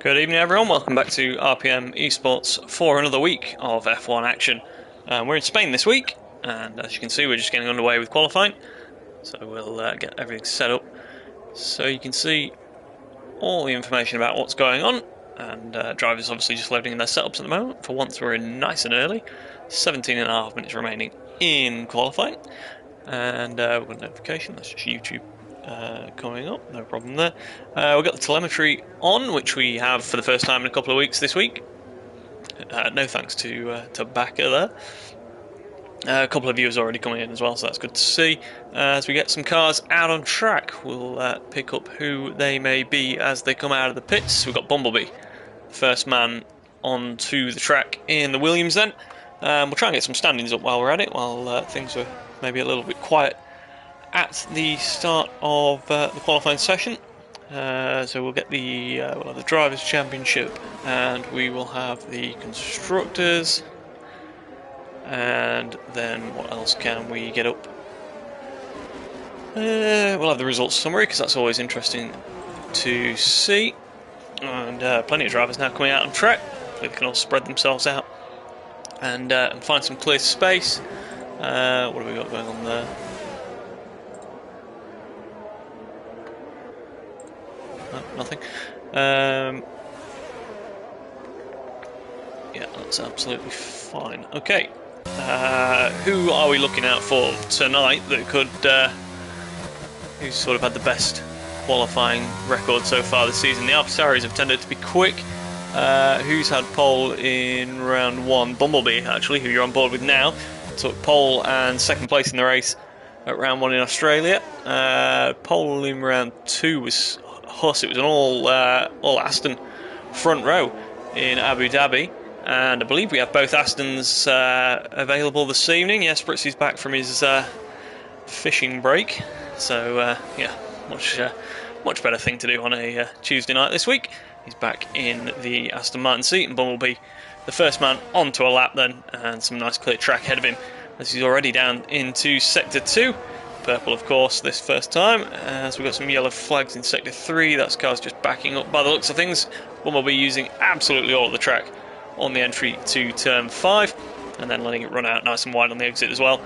Good evening everyone, welcome back to RPM Esports for another week of F1 action. We're in Spain this week, and as you can see we're just getting underway with qualifying, so we'll get everything set up so you can see all the information about what's going on, and drivers obviously just loading in their setups at the moment. For once we're in nice and early, 17.5 minutes remaining in qualifying, and we've got a notification, that's just YouTube coming up, no problem there. We've got the telemetry on, which we have for the first time in a couple of weeks this week. No thanks to Baka there. A couple of viewers already coming in as well, so that's good to see. As we get some cars out on track, we'll pick up who they may be as they come out of the pits. We've got Bumblebee, first man onto the track in the Williams then. We'll try and get some standings up while we're at it, while things are maybe a little bit quiet at the start of the qualifying session. So we'll get we'll have the Drivers' Championship, and we will have the Constructors, and then what else can we get up? We'll have the results summary, because that's always interesting to see, and plenty of drivers now coming out on track. Hopefully they can all spread themselves out and find some clear space. What have we got going on there? Nothing. Yeah, that's absolutely fine. Okay, who are we looking out for tonight that could, who's sort of had the best qualifying record so far this season? The adversaries have tended to be quick. Who's had pole in round one? Bumblebee, actually, who you're on board with now, took pole and second place in the race at round one in Australia. Pole in round two was Huss. It was an all Aston front row in Abu Dhabi, and I believe we have both Astons available this evening. Yes, Esports is back from his fishing break, so yeah, much better thing to do on a Tuesday night this week. He's back in the Aston Martin seat, and Bumblebee, the first man onto a lap then, and some nice clear track ahead of him as he's already down into Sector 2. Purple, of course, this first time, as we've got some yellow flags in Sector 3. That's cars just backing up by the looks of things. Bumblebee using absolutely all of the track on the entry to Turn 5, and then letting it run out nice and wide on the exit as well.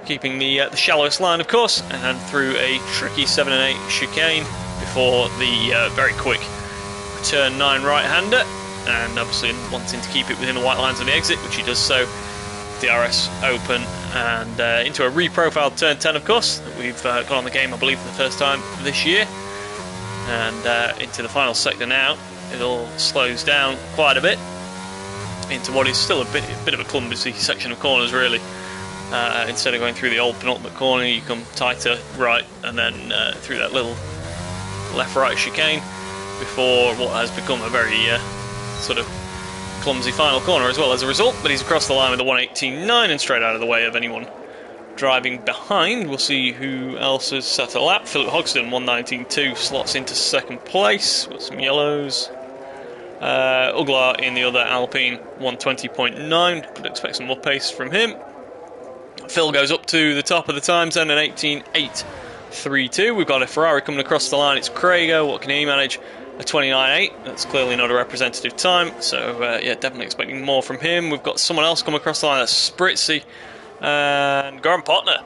Keeping the shallowest line, of course, and through a tricky 7 and 8 chicane before the very quick Turn 9 right-hander, and obviously wanting to keep it within the white lines on the exit, which he does so. DRS open and into a reprofiled Turn 10, of course, that we've got on the game, I believe, for the first time this year. And into the final sector now. It all slows down quite a bit into what is still a bit of a clumsy section of corners, really. Instead of going through the old penultimate corner, you come tighter right, and then through that little left-right chicane before what has become a very sort of clumsy final corner as well as a result. But he's across the line with a 1:18.9 and straight out of the way of anyone driving behind. We'll see who else has set a lap. Philip Hogston, 1:19.2, slots into second place with some yellows. Uglar in the other Alpine, 1:20.9. Could expect some more pace from him. Phil goes up to the top of the times then, an 18.832. We've got a Ferrari coming across the line. It's Craigo. What can he manage? A 29.8. That's clearly not a representative time, so yeah, definitely expecting more from him. We've got someone else come across the line. That's Spritzy and Goran Potner.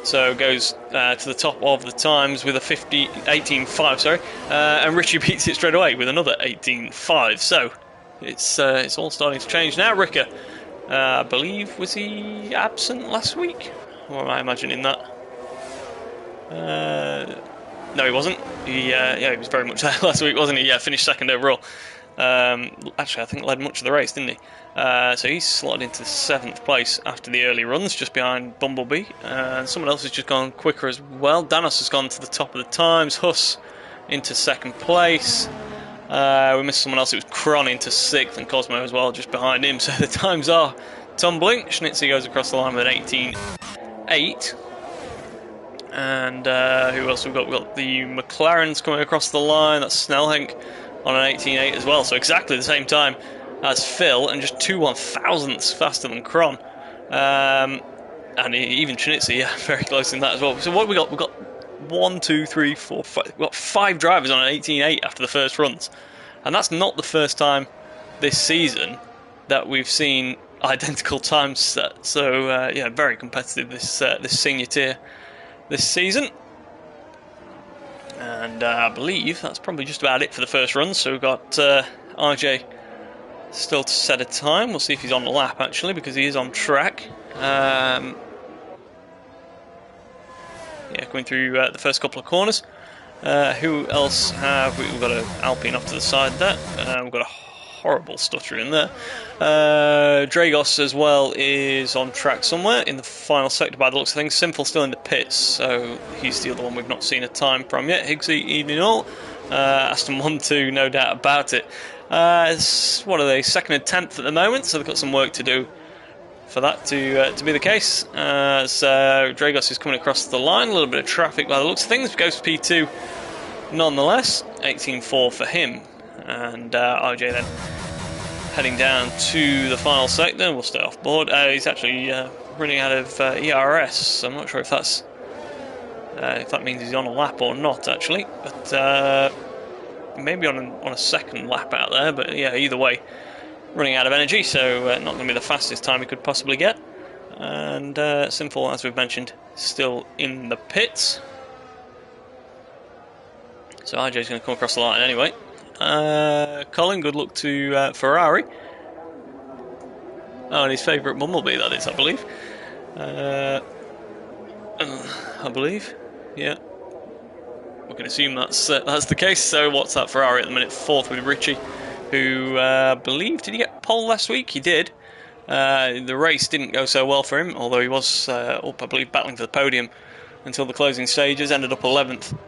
So goes to the top of the times with a 18.5. Sorry, and Richie beats it straight away with another 18.5. So it's all starting to change now. Ricker, I believe, was he absent last week? Or am I imagining that? No, he wasn't. Yeah, he was very much there last week, wasn't he? Yeah, finished second overall. Actually, I think led much of the race, didn't he? So he's slotted into 7th place after the early runs, just behind Bumblebee. And someone else has just gone quicker as well. Danos has gone to the top of the times. Huss into 2nd place. We missed someone else. It was Kron into 6th, and Cosmo as well, just behind him. So the times are tumbling. Schnitzy goes across the line with an 18.8. And who else we've got? We've got the McLarens coming across the line. That's Snellhenk on an 18.8 as well. So exactly the same time as Phil, and just 2/1000ths faster than Kron. And even Schnitzy, yeah, very close in that as well. So what have we got? We've got 5 drivers on an 18.8 after the first runs. And that's not the first time this season that we've seen identical times set. So yeah, very competitive this senior tier this season. And I believe that's probably just about it for the first run. So we've got RJ still to set a time. We'll see if he's on the lap actually, because he is on track. Yeah, going through the first couple of corners. Who else have we? We've got an Alpine off to the side there. We've got a horrible stutter in there. Dragos as well is on track somewhere in the final sector by the looks of things. Sinful still in the pits, so he's the other one we've not seen a time from yet. Higgsy, evening all. Aston 1-2, no doubt about it. What are they? 2nd and 10th at the moment, so they've got some work to do for that to be the case. So Dragos is coming across the line. A little bit of traffic by the looks of things. Goes for P2 nonetheless. 18.4 for him. And RJ then heading down to the final sector. We'll stay off board. He's actually running out of ERS, so I'm not sure if that's if that means he's on a lap or not actually, but maybe on a second lap out there. But yeah, either way, running out of energy, so not going to be the fastest time he could possibly get. And Sinful, as we've mentioned, still in the pits. So RJ's going to come across the line anyway. Colin, good luck to Ferrari. Oh, and his favourite Bumblebee, that is, I believe. I believe, yeah. We can assume that's the case. So what's that Ferrari at the minute? 4th with Richie, who I believe, did he get pole last week? He did. The race didn't go so well for him, although he was up, I believe, battling for the podium until the closing stages. Ended up 11th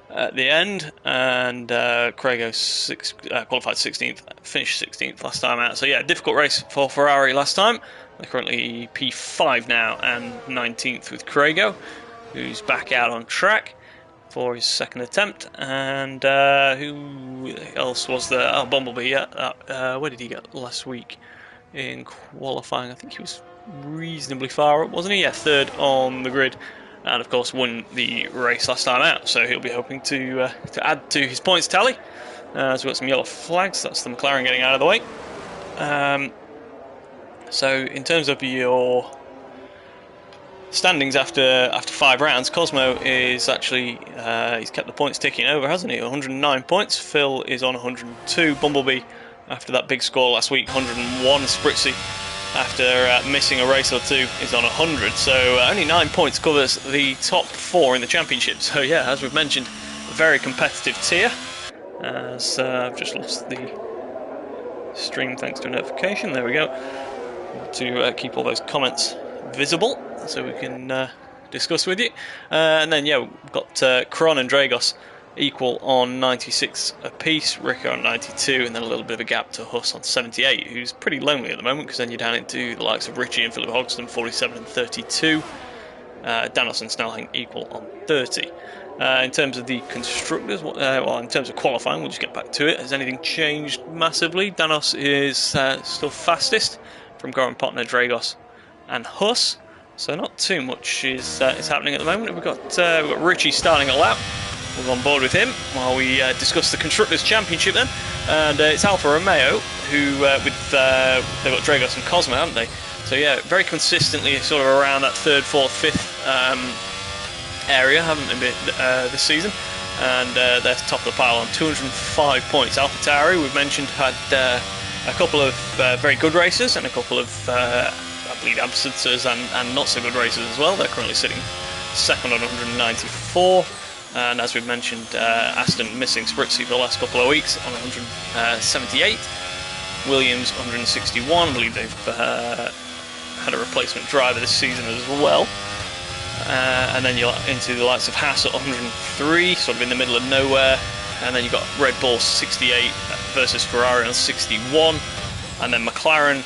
at the end, and Craigo qualified 16th, finished 16th last time out. So yeah, difficult race for Ferrari last time. They're currently P5 now and 19th with Craigo, who's back out on track for his 2nd attempt. And who else was there? Oh, Bumblebee, yeah. Where did he get last week in qualifying? I think he was reasonably far up, wasn't he? Yeah, 3rd on the grid. And of course won the race last time out, so he'll be hoping to add to his points tally. So we've got some yellow flags. That's the McLaren getting out of the way. So in terms of your standings after 5 rounds, Cosmo is actually he's kept the points ticking over, hasn't he? 109 points. Phil is on 102. Bumblebee, after that big score last week, 101. Spritzy, after missing a race or two, is on 100, so only 9 points covers the top 4 in the championship. So yeah, as we've mentioned, a very competitive tier. As I've just lost the stream thanks to a notification. There we go. To keep all those comments visible so we can discuss with you. And then yeah, we've got Kron and Dragos equal on 96 apiece, Ricker on 92, and then a little bit of a gap to Huss on 78, who's pretty lonely at the moment, because then you're down into the likes of Richie and Philip Hogston, 47 and 32. Danos and Snelling equal on 30. In terms of the constructors, well, in terms of qualifying, we'll just get back to it. Has anything changed massively? Danos is still fastest from Goran Potner, Dragos and Huss, so not too much is happening at the moment. We've got Richie starting a lap. We're on board with him while we discuss the Constructors' Championship then. And it's Alfa Romeo, who, they've got Dragos and Cosmo, haven't they? So yeah, very consistently sort of around that 3rd, 4th, 5th area, haven't they, this season? And they're top of the pile on 205 points. AlphaTauri, we've mentioned, had a couple of very good races and a couple of, I believe, absences and not so good races as well. They're currently sitting 2nd on 194. And as we've mentioned, Aston missing Spritzy for the last couple of weeks on 178. Williams 161. I believe they've had a replacement driver this season as well. And then you're into the likes of Haas at 103, sort of in the middle of nowhere. And then you've got Red Bull 68 versus Ferrari on 61. And then Mercedes,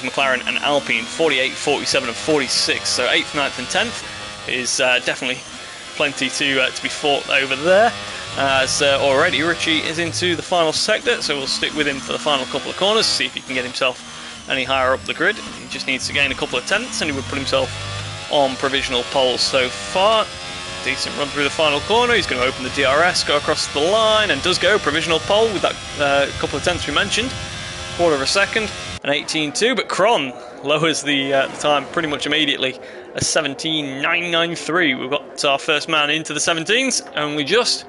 McLaren and Alpine 48, 47 and 46. So 8th, 9th and 10th is definitely plenty to be fought over there. So already Richie is into the final sector, so we'll stick with him for the final couple of corners, see if he can get himself any higher up the grid. He just needs to gain a couple of tenths and he would put himself on provisional pole so far. decent run through the final corner. He's going to open the DRS, go across the line, and does go provisional pole with that couple of tenths we mentioned. Quarter of a second, an 18.2, but Cron lowers the time pretty much immediately. A 17.993. We've got our first man into the 17s, only just.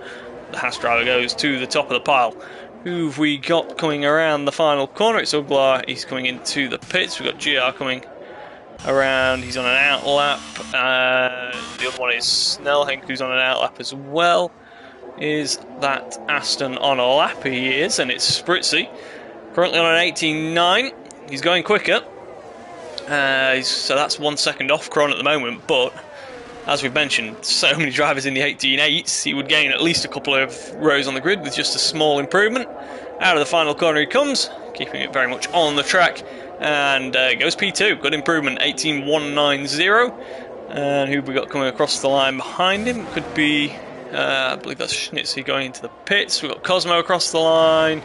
The Haas driver goes to the top of the pile. Who've we got coming around the final corner? It's Uglar. He's coming into the pits. We've got GR coming around. He's on an out lap. The other one is Snellhink, who's on an out lap as well. Is that Aston on a lap? He is, and it's Spritzy. Currently on an 18.9. He's going quicker. So that's 1 second off Cron at the moment, but as we've mentioned, so many drivers in the 18.8s, he would gain at least a couple of rows on the grid with just a small improvement. Out of the final corner he comes, keeping it very much on the track, and goes P2. Good improvement, 18.190. And who have we got coming across the line behind him? Could be, I believe that's Schnitzy going into the pits. We've got Cosmo across the line,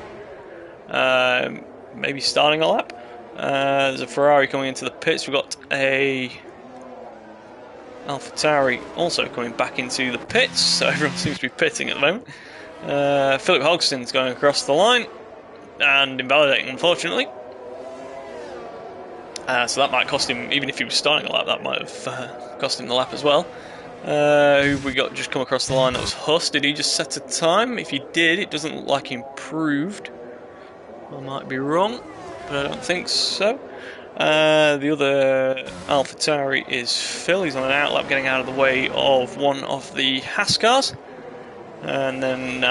maybe starting a lap. There's a Ferrari coming into the pits. We've got a AlphaTauri also coming back into the pits, so everyone seems to be pitting at the moment. Philip Hogston's going across the line and invalidating, unfortunately. So that might cost him, even if he was starting a lap, that might have cost him the lap as well. Who we got just come across the line? That was Huss. Did he just set a time? If he did, it doesn't look like he improved. I might be wrong, but I don't think so. The other AlphaTauri is Phil. He's on an outlap, getting out of the way of one of the Haas cars. And then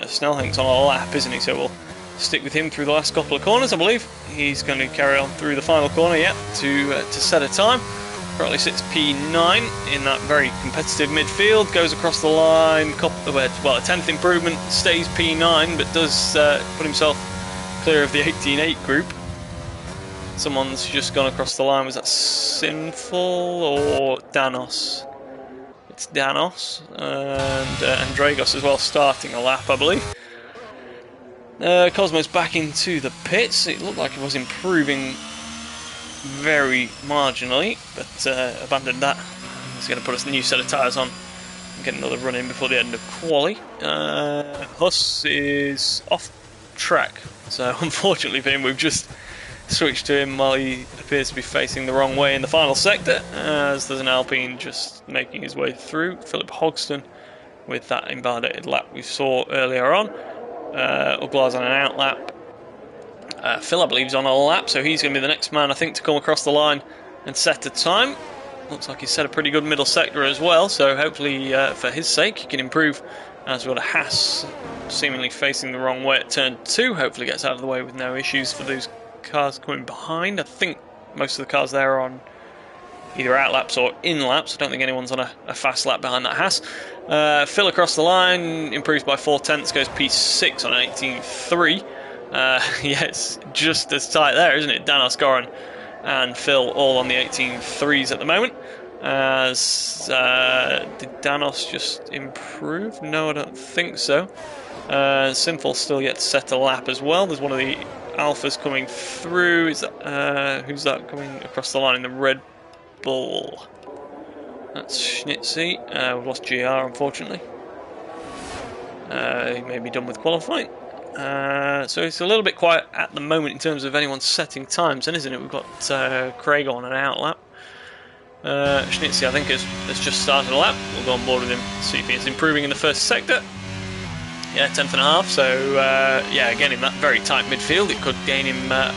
Snellhink's on a lap, isn't he? So we'll stick with him through the last couple of corners, I believe. He's going to carry on through the final corner, to set a time. Currently sits P9 in that very competitive midfield. Goes across the line, well, a 10th improvement, stays P9, but does put himself clear of the 18.8 group. Someone's just gone across the line. Was that Sinful or Danos? It's Danos. And Dragos as well, starting a lap, I believe. Cosmo's back into the pits. It looked like it was improving very marginally, but abandoned that. He's going to put a new set of tyres on and get another run in before the end of quali. Huss is off track, so unfortunately for him, we've just switched to him while he appears to be facing the wrong way in the final sector, as there's an Alpine just making his way through. Philip Hogston with that invalidated lap we saw earlier on. Uglar's on an out lap. Phil, I believe, is on a lap, so he's going to be the next man, I think, to come across the line and set a time. Looks like he's set a pretty good middle sector as well, so hopefully for his sake he can improve. As we've got a Haas seemingly facing the wrong way at turn 2, hopefully gets out of the way with no issues for those cars coming behind. I think most of the cars there are on either out laps or in laps. I don't think anyone's on a fast lap behind that Haas. Phil across the line, improves by 4 tenths, goes P6 on 18.3. Yeah, it's just as tight there, isn't it? Danos, Goran and Phil all on the 18.3s at the moment. Did Danos just improve? No, I don't think so. Sinful still yet to set a lap as well. There's one of the Alphas coming through. Is that, who's that coming across the line in the Red Bull? That's Schnitzy. We've lost GR, unfortunately. He may be done with qualifying. So it's a little bit quiet at the moment in terms of anyone setting times, then, isn't it? We've got Craig on an out lap. Schnitzy, I think, has just started a lap. We'll go on board with him, see if he is improving in the first sector. Yeah, 10th and a half, so yeah, again in that very tight midfield, it could gain him a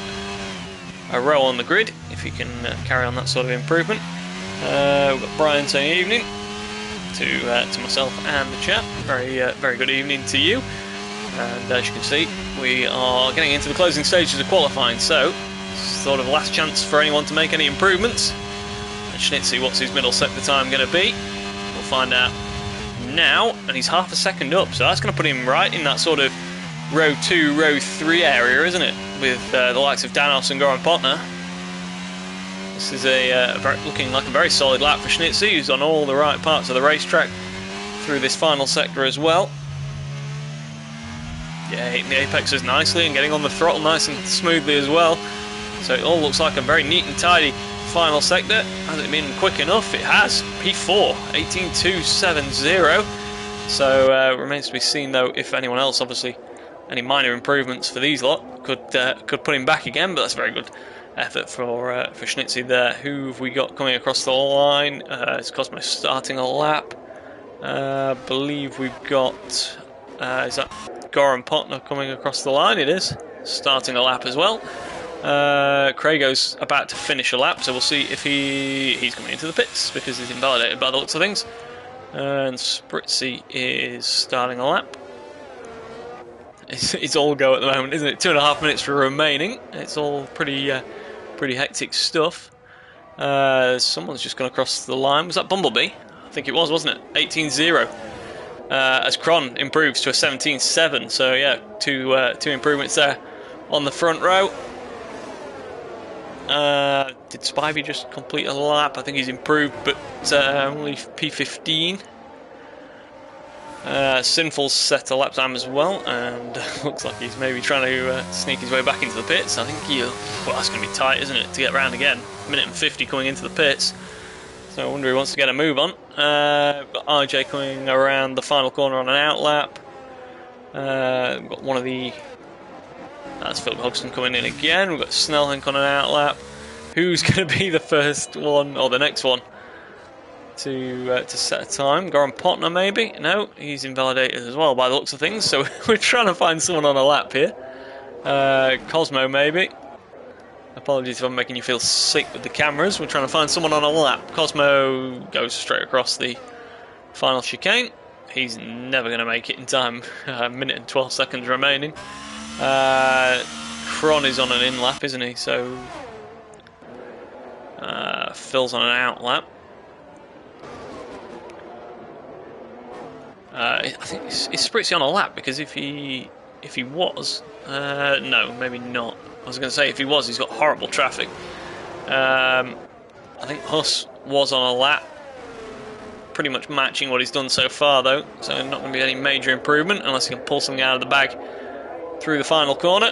row on the grid if he can carry on that sort of improvement. We've got Brian saying evening to myself and the chat. Very good evening to you. And as you can see, we are getting into the closing stages of qualifying, so sort of last chance for anyone to make any improvements. And Schnitzy, what's his middle sector time going to be? We'll find out now, and he's half a second up, so that's going to put him right in that sort of row 2, row 3 area, isn't it? With the likes of Danos and Goran Potner. This is looking like a very solid lap for Schnitzy, who's on all the right parts of the racetrack through this final sector as well. Yeah, hitting the apexes nicely and getting on the throttle nice and smoothly as well. So it all looks like a very neat and tidy final sector. Has it been quick enough? It has. P4, 18.270. So remains to be seen though if anyone else, obviously, any minor improvements for these lot could put him back again. But that's a very good effort for Schnitzy there. Who have we got coming across the line? It's Cosmo starting a lap. I believe we've got is that Goran Potner coming across the line? It is starting a lap as well. Craigo's about to finish a lap, so we'll see if he's coming into the pits because he's invalidated by the looks of things. And Spritzy is starting a lap. It's all go at the moment, isn't it? 2.5 minutes remaining. It's all pretty hectic stuff. Someone's just gone across the line. Was that Bumblebee? I think it was, wasn't it? 18.0. As Kron improves to a 17.7. So yeah, two improvements there on the front row. Did Spivey just complete a lap? I think he's improved, but only P15. Sinful's set a lap time as well, and looks like he's maybe trying to sneak his way back into the pits. I think well, that's going to be tight, isn't it, to get round again? Minute and 50 coming into the pits. So I wonder if he wants to get a move on. Got RJ coming around the final corner on an out lap. We've got one of the... That's Philip Hodgson coming in again. We've got Snellhank on an out lap. Who's going to be the first one, or the next one, to set a time? Goran Potner maybe? No, he's invalidated as well by the looks of things. So we're trying to find someone on a lap here. Cosmo maybe. Apologies if I'm making you feel sick with the cameras. We're trying to find someone on a lap. Cosmo goes straight across the final chicane. He's never going to make it in time. A minute and 12 seconds remaining. Kron is on an in lap, isn't he? So Phil's on an out lap. I think is Spritzy on a lap, because if he was, no, maybe not. I was going to say if he was, he's got horrible traffic. I think Huss was on a lap, pretty much matching what he's done so far though, so not going to be any major improvement unless he can pull something out of the bag through the final corner.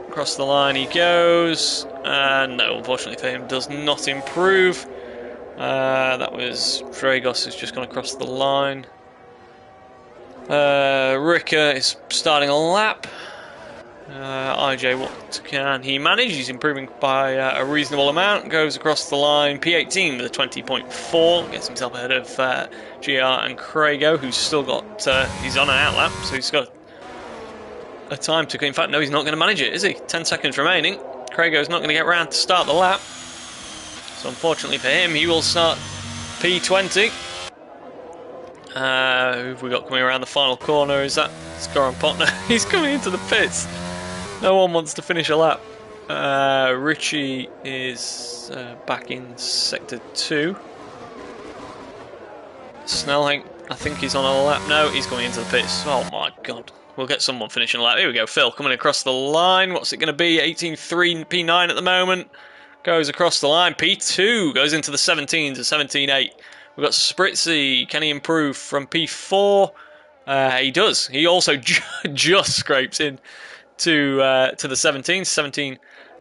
Across the line he goes, and no, unfortunately for him, does not improve. That was Dragos who's just gone across the line. Rika is starting a lap. IJ, what can he manage? He's improving by a reasonable amount. Goes across the line, P18 with a 20.4. Gets himself ahead of GR and Craigo, who's still got... he's on an out lap, so he's got a time to... In fact, no, he's not going to manage it, is he? 10 seconds remaining. Craigo's not going to get round to start the lap. So unfortunately for him, he will start P20. Who have we got coming around the final corner? Is that Goran Potner? He's coming into the pits. No one wants to finish a lap. Richie is back in sector 2. Snellhank, I think he's on a lap. No, he's going into the pits. Oh my god. We'll get someone finishing a lap. Here we go. Phil coming across the line. What's it going to be? 18.3 P9 at the moment. Goes across the line. P2 goes into the 17s at 17.8. We've got Spritzy. Can he improve from P4? He does. He also just scrapes in to the 17s.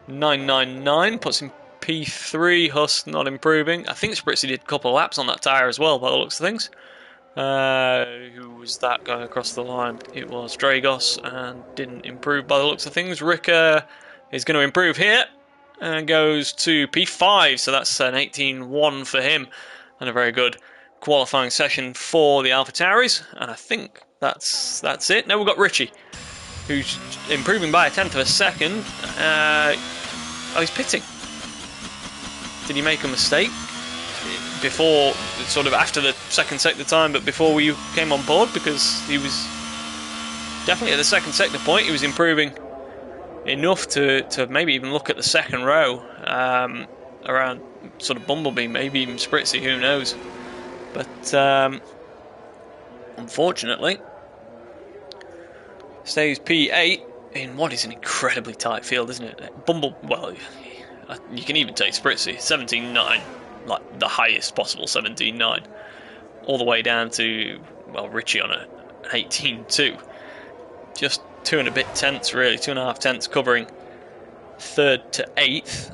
17.999 puts him P3. Huss not improving. I think Spritzy did a couple of laps on that tyre as well by the looks of things. Who was that going across the line? It was Dragos and didn't improve by the looks of things. Rika is going to improve here and goes to P5. So that's an 18.1 for him. And a very good qualifying session for the AlphaTauris, and I think that's it. Now we've got Richie, who's improving by 1/10 of a second. Oh, he's pitting. Did he make a mistake before, sort of after the second sector time, but before we came on board? Because he was definitely at the second sector point. He was improving enough to maybe even look at the second row around. Sort of Bumblebee, maybe even Spritzy, who knows. But unfortunately, stays P8 in what is an incredibly tight field, isn't it? Well, you can even take Spritzy, 17.9, like the highest possible 17.9, all the way down to, well, Richie on a 18.2. Just 2 and a bit tenths, really, 2.5 tenths covering 3rd to 8th.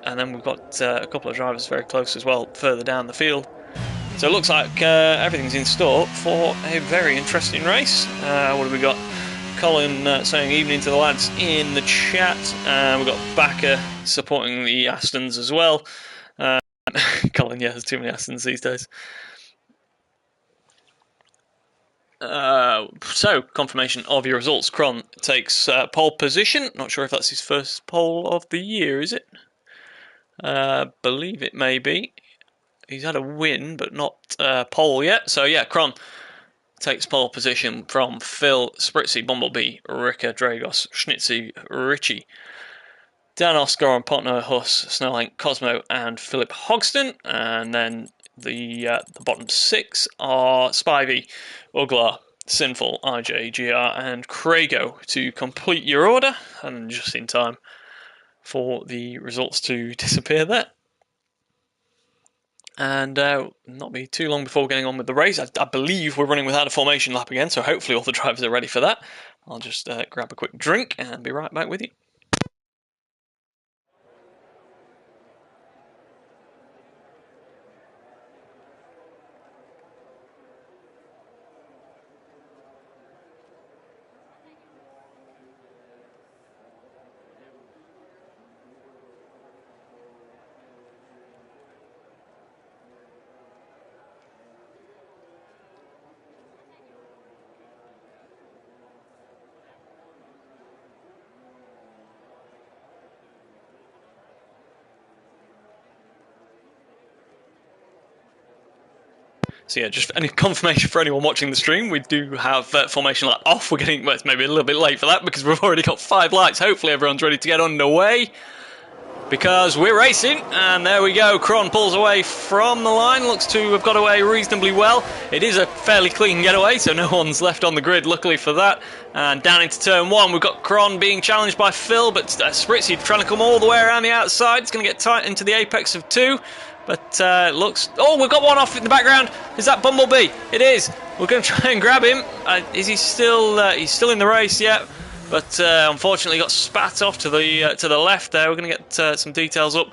and then we've got a couple of drivers very close as well, further down the field. So it looks like everything's in store for a very interesting race. What have we got? Colin saying evening to the lads in the chat. We've got Backer supporting the Astons as well. Colin, yeah, there's too many Astons these days. So, confirmation of your results. Cron takes pole position. Not sure if that's his first pole of the year, is it? Believe it may be. He's had a win, but not pole yet. So, yeah, Cron takes pole position from Phil, Spritzy, Bumblebee, Rika, Dragos, Schnitzy, Richie, Dan Oscar on Potner, Huss, Snowlink, Cosmo, and Philip Hogston. And then the bottom six are Spivey, Uglar, Sinful, RJ, GR, and Crago to complete your order. And just in time for the results to disappear there. And not be too long before getting on with the race. I believe we're running without a formation lap again, so hopefully all the drivers are ready for that. I'll just grab a quick drink and be right back with you. So yeah, just any confirmation for anyone watching the stream, we do have formation light off. We're getting, well, it's maybe a little bit late for that because we've already got 5 lights. Hopefully everyone's ready to get underway because we're racing. And there we go, Cron pulls away from the line, looks to have got away reasonably well. It is a fairly clean getaway, so no one's left on the grid, luckily for that. And down into turn 1, we've got Cron being challenged by Phil, but Spritzy trying to come all the way around the outside. It's going to get tight into the apex of 2. But looks... Oh, we've got one off in the background. Is that Bumblebee? It is. We're going to try and grab him. Is he still... he's still in the race yet. But unfortunately got spat off to the left there. We're going to get some details up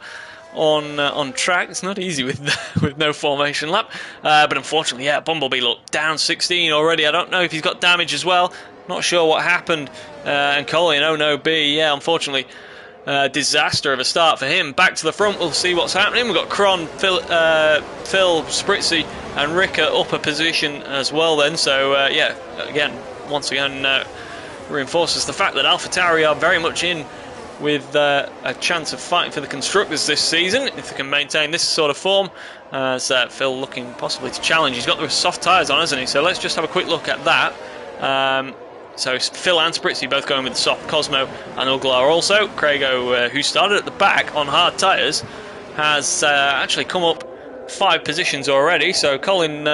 on track. It's not easy with with no formation lap. But unfortunately, yeah, Bumblebee, look, down 16 already. I don't know if he's got damage as well. Not sure what happened. And Colin, oh no, B, yeah, unfortunately... disaster of a start for him. Back to the front, we'll see what's happening. We've got Cron, Phil, Spritzy, and Rika up a position as well then. So, yeah, once again, reinforces the fact that AlphaTauri are very much in with a chance of fighting for the Constructors this season, if they can maintain this sort of form. So Phil looking possibly to challenge. He's got the soft tyres on, hasn't he? So let's just have a quick look at that. So Phil and Spritzy both going with the soft. Cosmo and Uglar also. Crago, who started at the back on hard tyres, has actually come up 5 positions already. So Colin,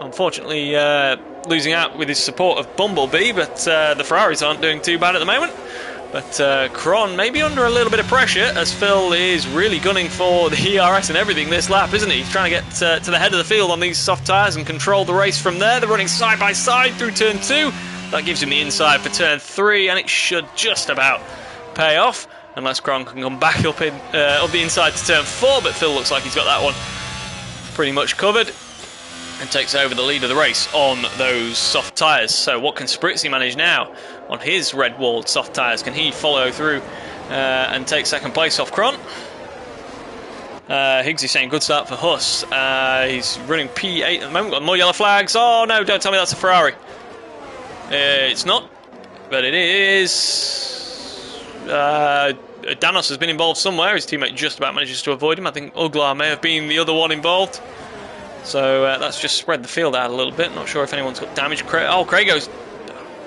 unfortunately, losing out with his support of Bumblebee, but the Ferraris aren't doing too bad at the moment. But Cron maybe under a little bit of pressure, as Phil is really gunning for the ERS and everything this lap, isn't he? He's trying to get to the head of the field on these soft tyres and control the race from there. They're running side by side through turn 2. That gives him the inside for turn 3, and it should just about pay off, unless Cron can come back up the inside to turn 4, but Phil looks like he's got that one pretty much covered, and takes over the lead of the race on those soft tyres. So what can Spritzy manage now on his red-walled soft tyres? Can he follow through and take second place off Cron? Higgsy saying good start for Huss. He's running P8 at the moment, got more yellow flags. Oh no, don't tell me that's a Ferrari. It's not, but it is. Danos has been involved somewhere. His teammate just about manages to avoid him. I think Uglar may have been the other one involved. So that's just spread the field out a little bit. Not sure if anyone's got damage. Crago's...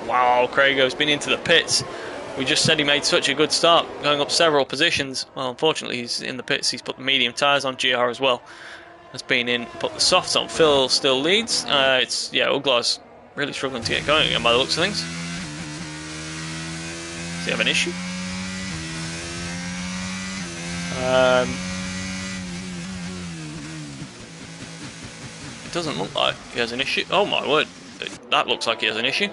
Wow, Crago's been into the pits. We just said he made such a good start, going up several positions. Well, unfortunately, he's in the pits. He's put the medium tyres on. GR as well has been in, put the softs on. Phil still leads. Uglar's really struggling to get going again by the looks of things. Does he have an issue? It doesn't look like he has an issue. Oh my word, that looks like he has an issue.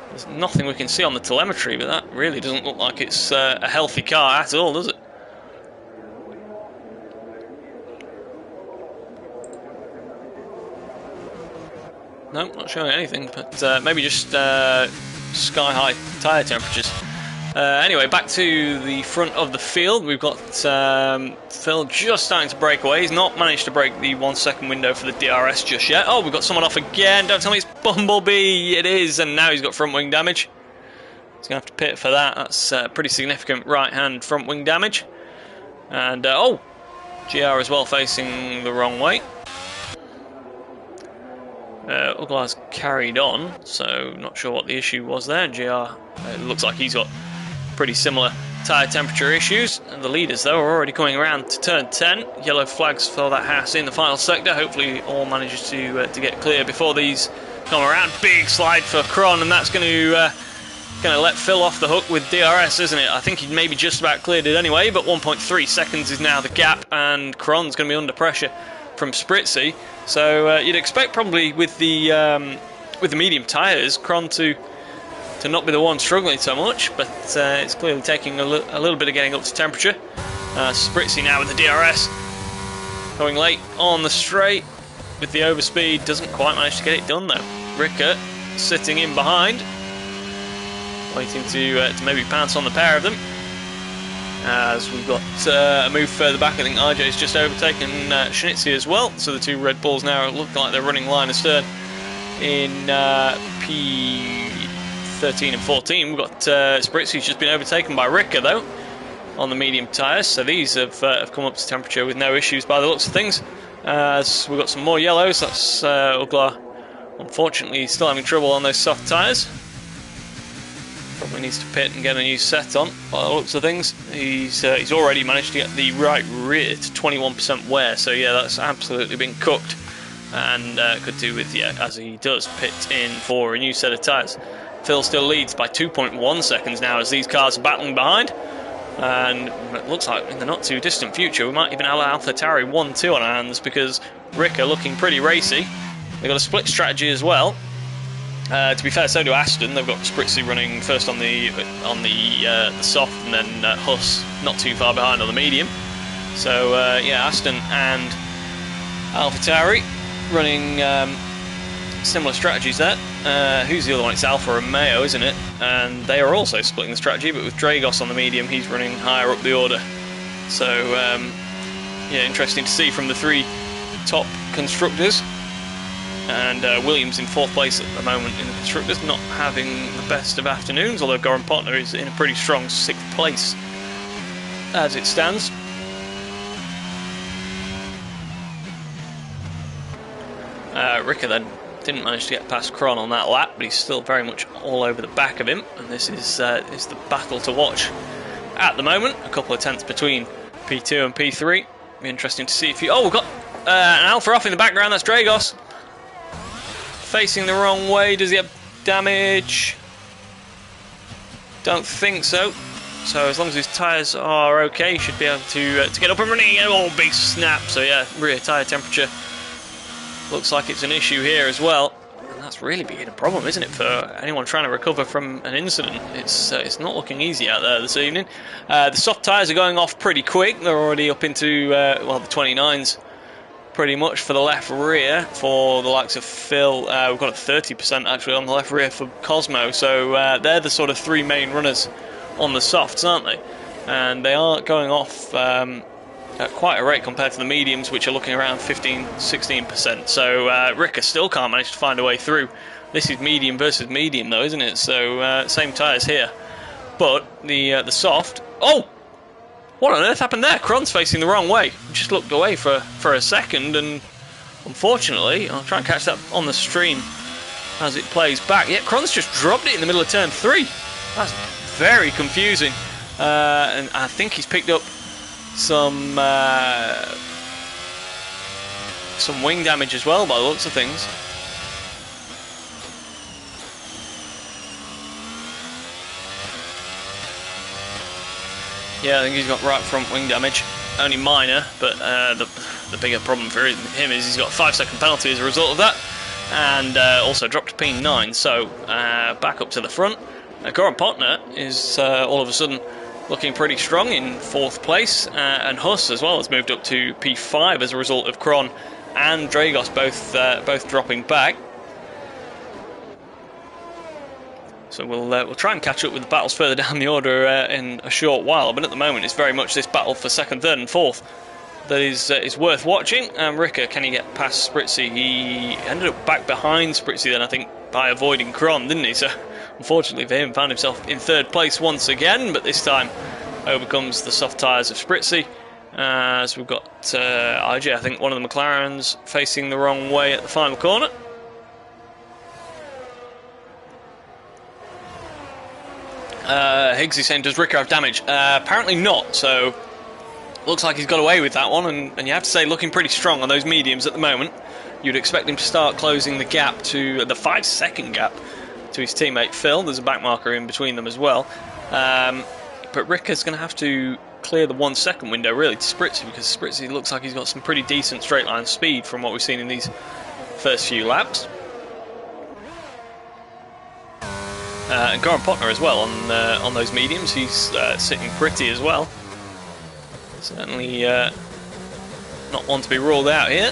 There's nothing we can see on the telemetry, but that really doesn't look like it's a healthy car at all, does it? No, not showing anything, but maybe just sky-high tyre temperatures. Anyway, back to the front of the field. We've got Phil just starting to break away. He's not managed to break the 1 second window for the DRS just yet. Oh, we've got someone off again. Don't tell me it's Bumblebee. It is, and now he's got front wing damage. He's going to have to pit for that. That's pretty significant right-hand front wing damage. And, oh, GR as well facing the wrong way. Uglar's carried on, so not sure what the issue was there. GR, it looks like he's got pretty similar tyre temperature issues. And the leaders, though, are already coming around to turn 10. Yellow flags for that house in the final sector. Hopefully all manages to get clear before these come around. Big slide for Cron, and that's going to let Phil off the hook with DRS, isn't it? I think he'd maybe just about cleared it anyway, but 1.3 seconds is now the gap, and Cron's going to be under pressure from Spritzy. So you'd expect probably with the medium tyres, Cron to not be the one struggling so much, but it's clearly taking a little bit of getting up to temperature. Spritzy now with the DRS, going late on the straight with the overspeed, doesn't quite manage to get it done though. Ricker sitting in behind, waiting to maybe pounce on the pair of them. As we've got a move further back, I think RJ's just overtaken Schnitzy as well. So the two Red Bulls now look like they're running line astern in P13 and 14. We've got Spritzy's just been overtaken by Ricker though on the medium tyres. So these have come up to temperature with no issues by the looks of things. As we've got some more yellows. That's Uglar, unfortunately, still having trouble on those soft tyres. Probably needs to pit and get a new set on by the looks of things. He's already managed to get the right rear to 21% wear, so yeah, that's absolutely been cooked, and could do with, yeah, as he does pit in for a new set of tyres. Phil still leads by 2.1 seconds now as these cars are battling behind, and it looks like in the not too distant future we might even have AlphaTauri 1-2 on our hands, because Ricker looking pretty racy. They've got a split strategy as well. To be fair, so do Aston. They've got Spritzy running first on the soft, and then Huss not too far behind on the medium. So yeah, Aston and AlphaTauri running similar strategies there. Who's the other one? It's Alpha and Mayo, isn't it? And they are also splitting the strategy, but with Dragos on the medium, he's running higher up the order. So yeah, interesting to see from the three top constructors. And Williams in 4th place at the moment in the constructors, not having the best of afternoons, although Goran Potner is in a pretty strong 6th place as it stands. Ricker then didn't manage to get past Cron on that lap, but he's still very much all over the back of him, and this is the battle to watch at the moment. A couple of tenths between P2 and P3. Be interesting to see if we've got an Alpha off in the background. That's Dragos. Facing the wrong way. Does he have damage? Don't think so. So as long as his tyres are okay, he should be able to get up and running. Oh, big snap. So yeah, rear tyre temperature looks like it's an issue here as well. And that's really being a problem, isn't it, for anyone trying to recover from an incident? It's not looking easy out there this evening. The soft tyres are going off pretty quick. They're already up into well, the 29s. Pretty much for the left rear for the likes of Phil. We've got a 30% actually on the left rear for Cosmo, so they're the sort of three main runners on the softs, aren't they? And they are going off at quite a rate compared to the mediums, which are looking around 15-16%. So Ricker still can't manage to find a way through. This is medium versus medium though, isn't it? So same tyres here, but the soft. Oh! What on earth happened there? Cron's facing the wrong way. Just looked away for a second, and unfortunately, I'll try and catch that on the stream as it plays back. Yeah, Cron's just dropped it in the middle of turn 3. That's very confusing. And I think he's picked up some wing damage as well by the looks of things. Yeah, I think he's got right front wing damage. Only minor, but the bigger problem for him is he's got a 5-second penalty as a result of that, and also dropped to P9. So back up to the front. Goran Potner is all of a sudden looking pretty strong in 4th place, and Huss as well has moved up to P5 as a result of Cron and Dragos both dropping back. So we'll try and catch up with the battles further down the order in a short while. But at the moment, it's very much this battle for second, third, and fourth that is worth watching. Ricker, can he get past Spritzy? He ended up back behind Spritzy then, I think, by avoiding Kron, didn't he? So unfortunately for him, found himself in third place once again, but this time overcomes the soft tyres of Spritzy. So we've got IJ, I think one of the McLarens, facing the wrong way at the final corner. Higgsy saying, does Ricker have damage? Apparently not, so looks like he's got away with that one, and you have to say, looking pretty strong on those mediums at the moment. You'd expect him to start closing the gap to the 5-second gap to his teammate Phil. There's a back marker in between them as well. But Ricker's going to have to clear the 1 second window really to Spritzy, because Spritzy looks like he's got some pretty decent straight line speed from what we've seen in these first few laps. And Goran Potner as well on those mediums. He's sitting pretty as well. Certainly not one to be ruled out here.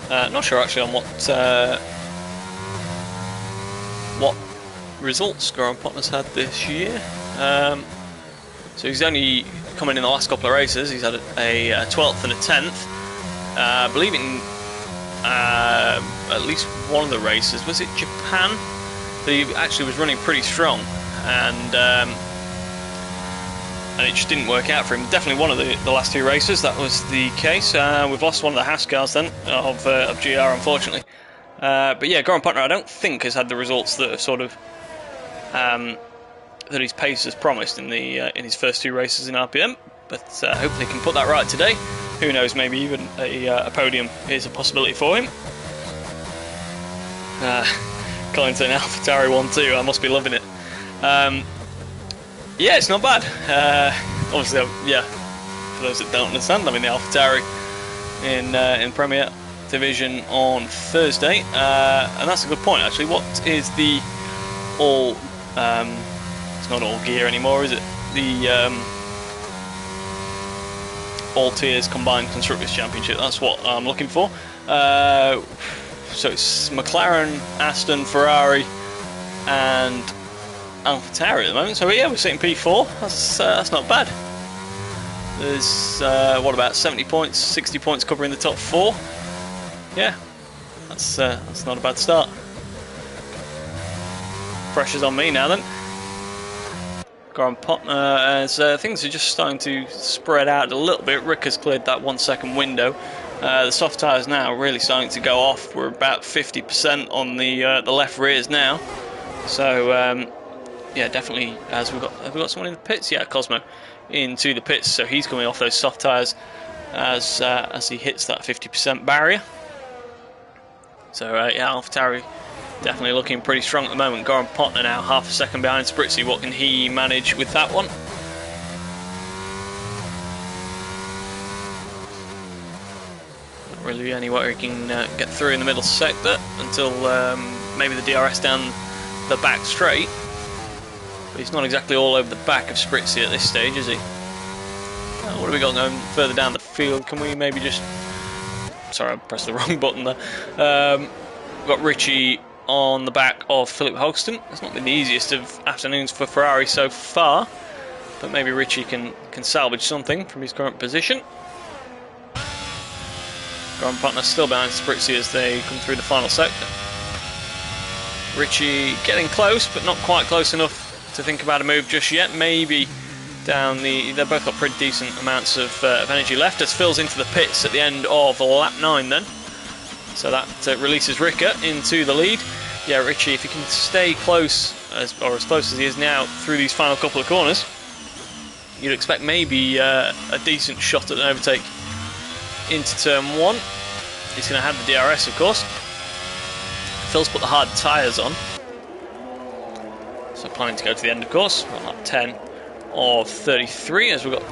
Not sure actually on what results Goran Potner's had this year. So he's only come in the last couple of races. He's had a 12th and a 10th. I believe in at least one of the races, was it Japan? That he actually was running pretty strong, and it just didn't work out for him. Definitely one of the last two races that was the case. We've lost one of the Haas cars then of GR, unfortunately. But yeah, Goran Potner I don't think has had the results that have sort of that his pace has promised in his first two races in RPM. But hopefully he can put that right today. Who knows, maybe even a podium is a possibility for him. Collington AlphaTauri 1-2, I must be loving it. Yeah, it's not bad. Obviously, yeah, for those that don't understand, I'm in the AlphaTauri in Premier Division on Thursday, and that's a good point actually. What is the all? It's not all gear anymore, is it? The all tiers combined constructors championship. That's what I'm looking for. So it's McLaren, Aston, Ferrari, and AlphaTauri at the moment. So yeah, we're sitting P4. That's not bad. There's what about 70 points, 60 points covering the top 4. Yeah, that's not a bad start. Pressure's on me now then. Goran Potner, as things are just starting to spread out a little bit. Rick has cleared that 1 second window. The soft tyres now really starting to go off. We're about 50% on the left rears now. So yeah, definitely. Have we got someone in the pits? Yeah, Cosmo into the pits. So he's coming off those soft tyres as he hits that 50% barrier. So yeah, AlphaTauri definitely looking pretty strong at the moment. Goran Potner now half a second behind Spritzy. What can he manage with that one? Not really anywhere he can get through in the middle sector until maybe the DRS down the back straight. But he's not exactly all over the back of Spritzy at this stage, is he? What have we got going further down the field? Can we maybe just... Sorry, I pressed the wrong button there. We've got Richie on the back of Philip Hogston. It's not been the easiest of afternoons for Ferrari so far, but maybe Richie can salvage something from his current position. Goran Potner still behind Spritzy as they come through the final sector. Richie getting close, but not quite close enough to think about a move just yet. Maybe down the... They've both got pretty decent amounts of energy left as Phil's into the pits at the end of lap 9 then. So that releases Ricker into the lead. Yeah, Richie, if he can stay close, or as close as he is now, through these final couple of corners, you'd expect maybe a decent shot at an overtake into turn 1. He's going to have the DRS, of course. Phil's put the hard tyres on. So planning to go to the end, of course. We're on lap 10 of 33, as we've got...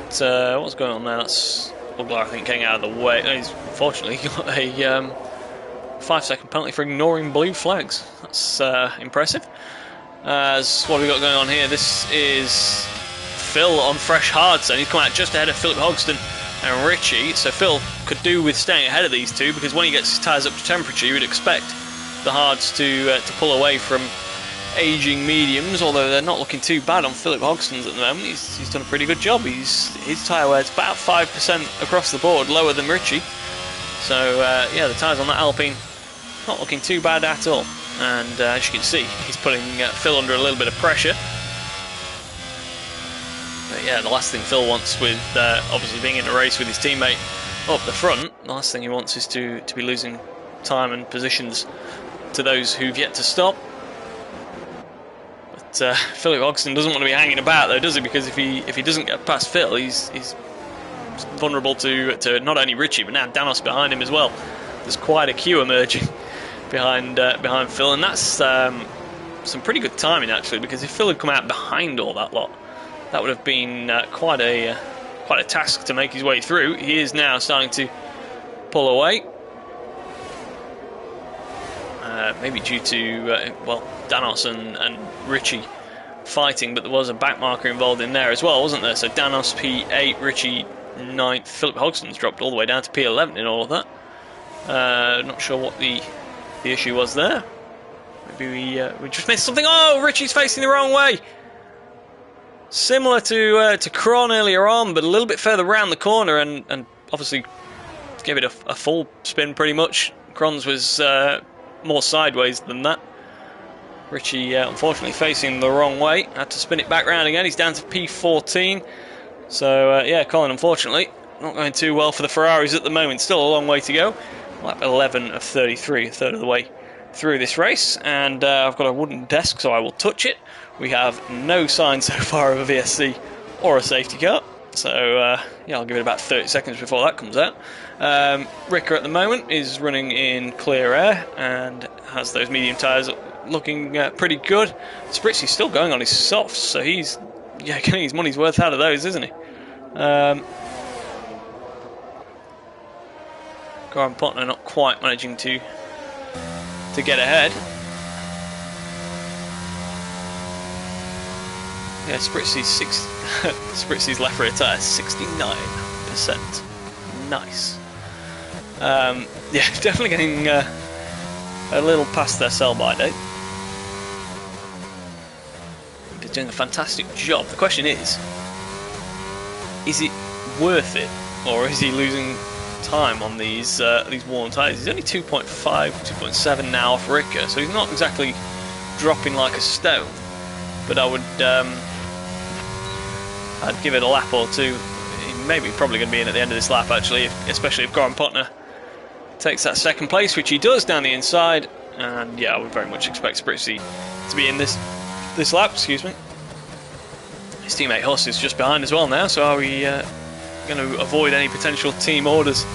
what's going on there? That's Bugler, I think, getting out of the way. He's unfortunately got a 5-second penalty for ignoring blue flags. That's impressive. As what have we got going on here? This is Phil on fresh hards, and he's come out just ahead of Philip Hogston and Richie. So Phil could do with staying ahead of these two, because when he gets his tyres up to temperature, you would expect the hards to pull away from aging mediums, although they're not looking too bad on Philip Hogston's at the moment. He's done a pretty good job. His tyre wear's about 5% across the board, lower than Richie. So yeah, the tyres on that Alpine not looking too bad at all. And as you can see, he's putting Phil under a little bit of pressure. But yeah, the last thing Phil wants, with obviously being in a race with his teammate up the front, the last thing he wants is to be losing time and positions to those who've yet to stop. But Philip Hogston doesn't want to be hanging about though, does he? Because if he doesn't get past Phil, he's vulnerable to not only Richie but now Danos behind him as well. There's quite a queue emerging behind Phil, and that's some pretty good timing actually, because if Phil had come out behind all that lot, that would have been quite a task to make his way through. He is now starting to pull away. Maybe due to, well, Danos and Richie fighting, but there was a back marker involved in there as well, wasn't there? So Danos P8, Richie 9th, Philip Hogston's dropped all the way down to P11 in all of that. Not sure what the issue was there. Maybe we just missed something. Oh, Richie's facing the wrong way. Similar to Kron earlier on, but a little bit further round the corner, and obviously gave it a full spin pretty much. Kron's was more sideways than that. Richie unfortunately facing the wrong way, had to spin it back round again. He's down to P14. So yeah, Colin, unfortunately not going too well for the Ferraris at the moment. Still a long way to go. Lap 11 of 33, a third of the way through this race, and I've got a wooden desk, so I will touch it. We have no sign so far of a VSC or a safety car, so yeah, I'll give it about 30 seconds before that comes out. Ricker at the moment is running in clear air and has those medium tyres looking pretty good. Spritzy's still going on his softs, so he's getting his money's worth out of those, isn't he? Graham Potner not quite managing to get ahead. Yeah, Spritzy's left rear tyre 69%. Nice. Yeah, definitely getting a little past their sell-by date. They're doing a fantastic job. The question is it worth it, or is he losing time on these worn tyres? He's only 2.5, 2.7 now off Ricker, so he's not exactly dropping like a stone. But I would, I'd give it a lap or two. He maybe probably going to be in at the end of this lap actually, especially if Goran Potner takes that second place, which he does down the inside. And yeah, I would very much expect Spritzy to be in this lap. Excuse me. His teammate Huss is just behind as well now. So are we going to avoid any potential team orders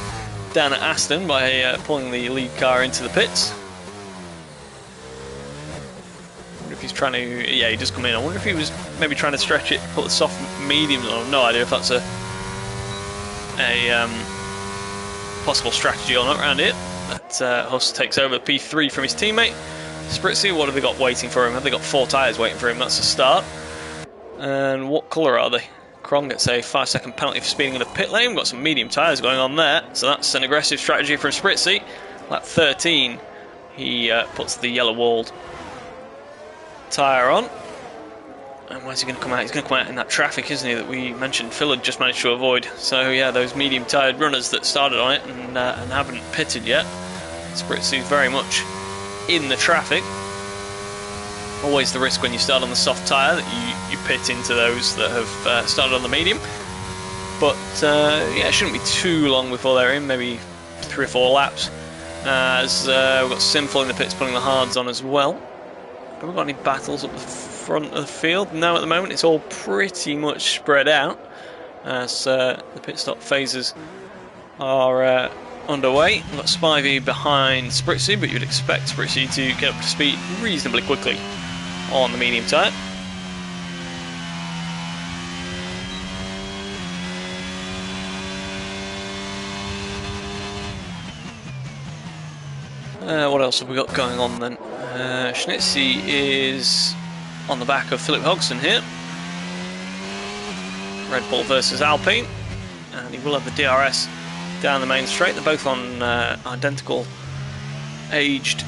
down at Aston by pulling the lead car into the pits? If he's trying to, yeah, he does come in. I wonder if he was maybe trying to stretch it, put the soft mediums on. I have no idea if that's a possible strategy or not around it. But Huss takes over P3 from his teammate Spritzy. What have they got waiting for him? Have they got 4 tyres waiting for him? That's a start. And what colour are they? Kron gets a 5-second penalty for speeding in the pit lane. We've got some medium tyres going on there, so that's an aggressive strategy from Spritzy. Lap 13, he puts the yellow walled tyre on. And where's he going to come out? He's going to come out in that traffic, isn't he, that we mentioned Phil had just managed to avoid. So yeah, those medium tyred runners that started on it and haven't pitted yet. Spritzy's very much in the traffic. Always the risk when you start on the soft tyre that you pit into those that have started on the medium. But yeah, it shouldn't be too long before they're in, maybe 3 or 4 laps. As we've got Sinful in the pits putting the hards on as well. Have we got any battles up the front of the field? No, at the moment it's all pretty much spread out as the pit stop phases are underway. We've got Spivey behind Spritzy, but you'd expect Spritzy to get up to speed reasonably quickly on the medium tyre. What else have we got going on then? Schnitzy is on the back of Philip Hogston here. Red Bull versus Alpine, and he will have the DRS down the main straight. They're both on identical aged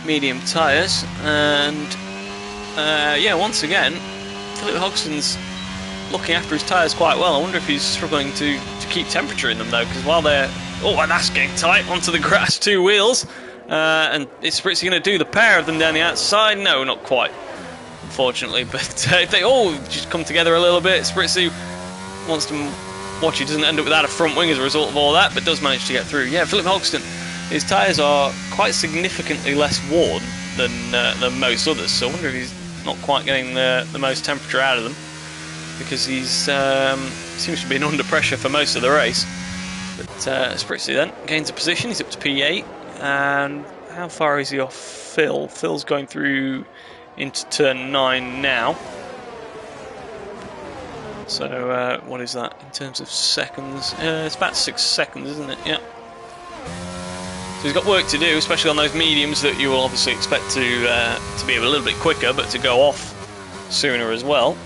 medium tyres, and yeah, once again, Philip Hodgson's looking after his tyres quite well. I wonder if he's struggling to keep temperature in them though, because while they're... Oh, and that's getting tight onto the grass, 2 wheels. And is Spritzy going to do the pair of them down the outside? No, not quite, unfortunately. But if they all just come together a little bit, Spritzy wants to watch he doesn't end up without a front wing as a result of all that, but does manage to get through. Yeah, Philip Hodgson, his tyres are quite significantly less worn than most others, so I wonder if he's not quite getting the most temperature out of them, because he's seems to be under pressure for most of the race. But Spritzy then gains a position, he's up to P8, and how far is he off Phil? Phil's going through into turn 9 now. So what is that in terms of seconds? It's about 6 seconds, isn't it? Yeah. So he's got work to do, especially on those mediums that you will obviously expect to be a little bit quicker, but to go off sooner as well.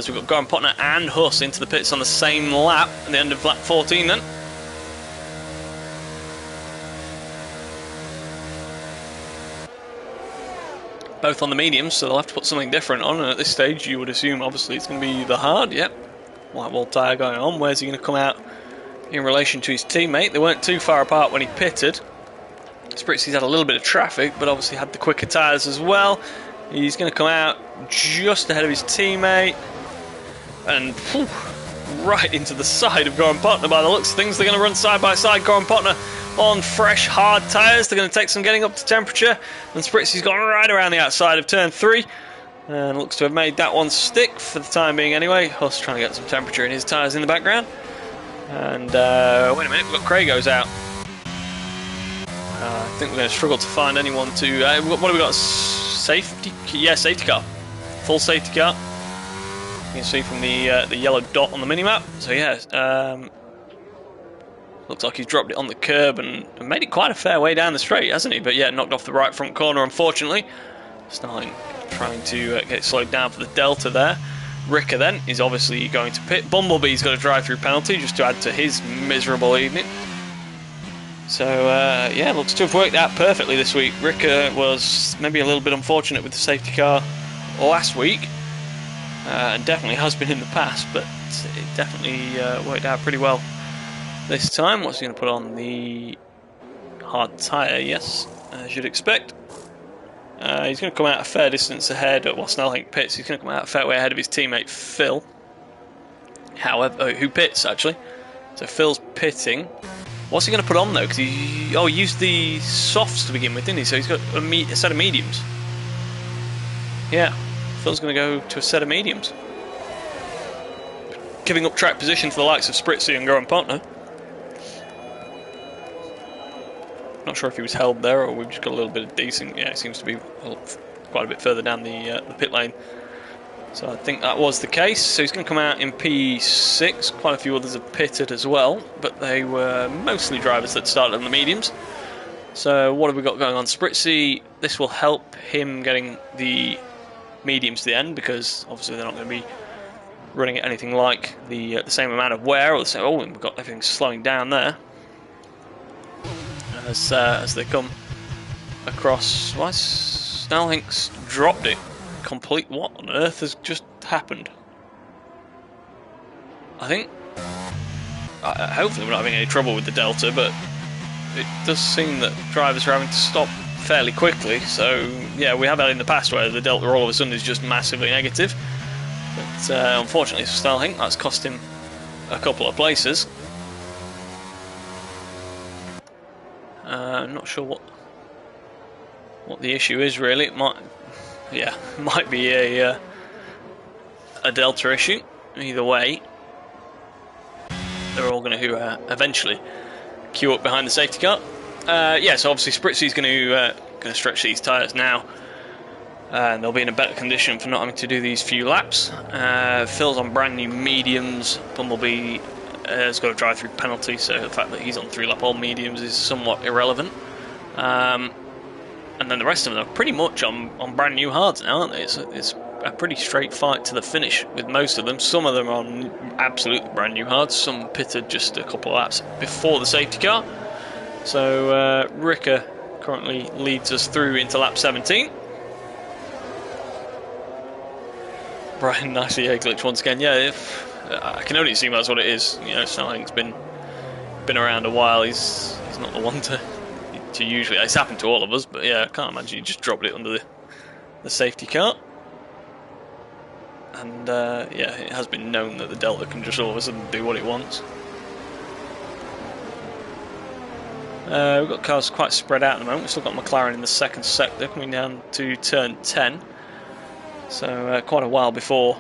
So we've got Goran Potner and Huss into the pits on the same lap at the end of lap 14 then. Both on the mediums, so they'll have to put something different on, and at this stage you would assume obviously it's going to be the hard. Yep, white wall tyre going on. Where's he going to come out in relation to his teammate? They weren't too far apart when he pitted. Spritzy's had a little bit of traffic, but obviously had the quicker tyres as well. He's going to come out just ahead of his teammate, and whew, right into the side of Goran Potner by the looks of things. They're going to run side by side. Goran Potner on fresh, hard tyres. They're going to take some getting up to temperature, and Spritzy's gone right around the outside of turn 3, and looks to have made that one stick for the time being anyway. Huss trying to get some temperature in his tyres in the background. And wait a minute, we've got Krago's out. I think we're going to struggle to find anyone to... what have we got? Safety? Yeah, safety car. Full safety car. You can see from the yellow dot on the minimap. So yeah, looks like he's dropped it on the curb and made it quite a fair way down the straight, hasn't he? But yeah, knocked off the right front corner, unfortunately. Snarling trying to get it slowed down for the Delta there. Ricker then is obviously going to pit. Bumblebee's got a drive-through penalty just to add to his miserable evening. So yeah, looks to have worked out perfectly this week. Ricker was maybe a little bit unfortunate with the safety car last week, and definitely has been in the past, but it definitely worked out pretty well this time. What's he going to put on? The hard tyre, yes, as you'd expect. He's going to come out a fair distance ahead while Snelling pits. He's going to come out a fair way ahead of his teammate Phil. However, who pits actually? So Phil's pitting. What's he going to put on though? Because he used the softs to begin with, didn't he? So he's got a set of mediums. Yeah, Phil's going to go to a set of mediums, giving up track position for the likes of Spritzy and Goran Potner. Not sure if he was held there or we've just got a little bit of decent. Yeah, it seems to be quite a bit further down the pit lane. So I think that was the case. So he's going to come out in P6. Quite a few others have pitted as well, but they were mostly drivers that started on the mediums. So what have we got going on? Spritzy, this will help him getting the mediums to the end, because obviously they're not going to be running at anything like the same amount of wear. Or the same, we've got everything slowing down there as they come across. Why Snellhink's dropped it? Complete. What on earth has just happened? I think hopefully we're not having any trouble with the Delta, but it does seem that drivers are having to stop fairly quickly. So yeah, we have had in the past where the Delta all of a sudden is just massively negative, but unfortunately for Snellhink that's cost him a couple of places. I'm not sure what the issue is really. It might be a Delta issue. Either way, they're all going to eventually queue up behind the safety car. Yeah, so obviously Spritzy's going to stretch these tyres now, and they'll be in a better condition for not having to do these few laps. Phil's on brand new mediums. Bumblebee has got a drive-through penalty, so the fact that he's on 3-lap old mediums is somewhat irrelevant. And and then the rest of them are pretty much on brand new hards now, aren't they? It's a pretty straight fight to the finish with most of them. Some of them are on absolutely brand new hards, some pitted just a couple of laps before the safety car. So Ricker currently leads us through into lap 17. Brian, nicely glitch once again. Yeah, I can only assume that's what it is. You know, Snelling's been around a while. He's not the one to usually. It's happened to all of us, but yeah, I can't imagine he just dropped it under the safety car. And yeah, it has been known that the Delta can just all of a sudden do what it wants. We've got cars quite spread out at the moment. We've still got McLaren in the second sector coming down to turn 10. So quite a while before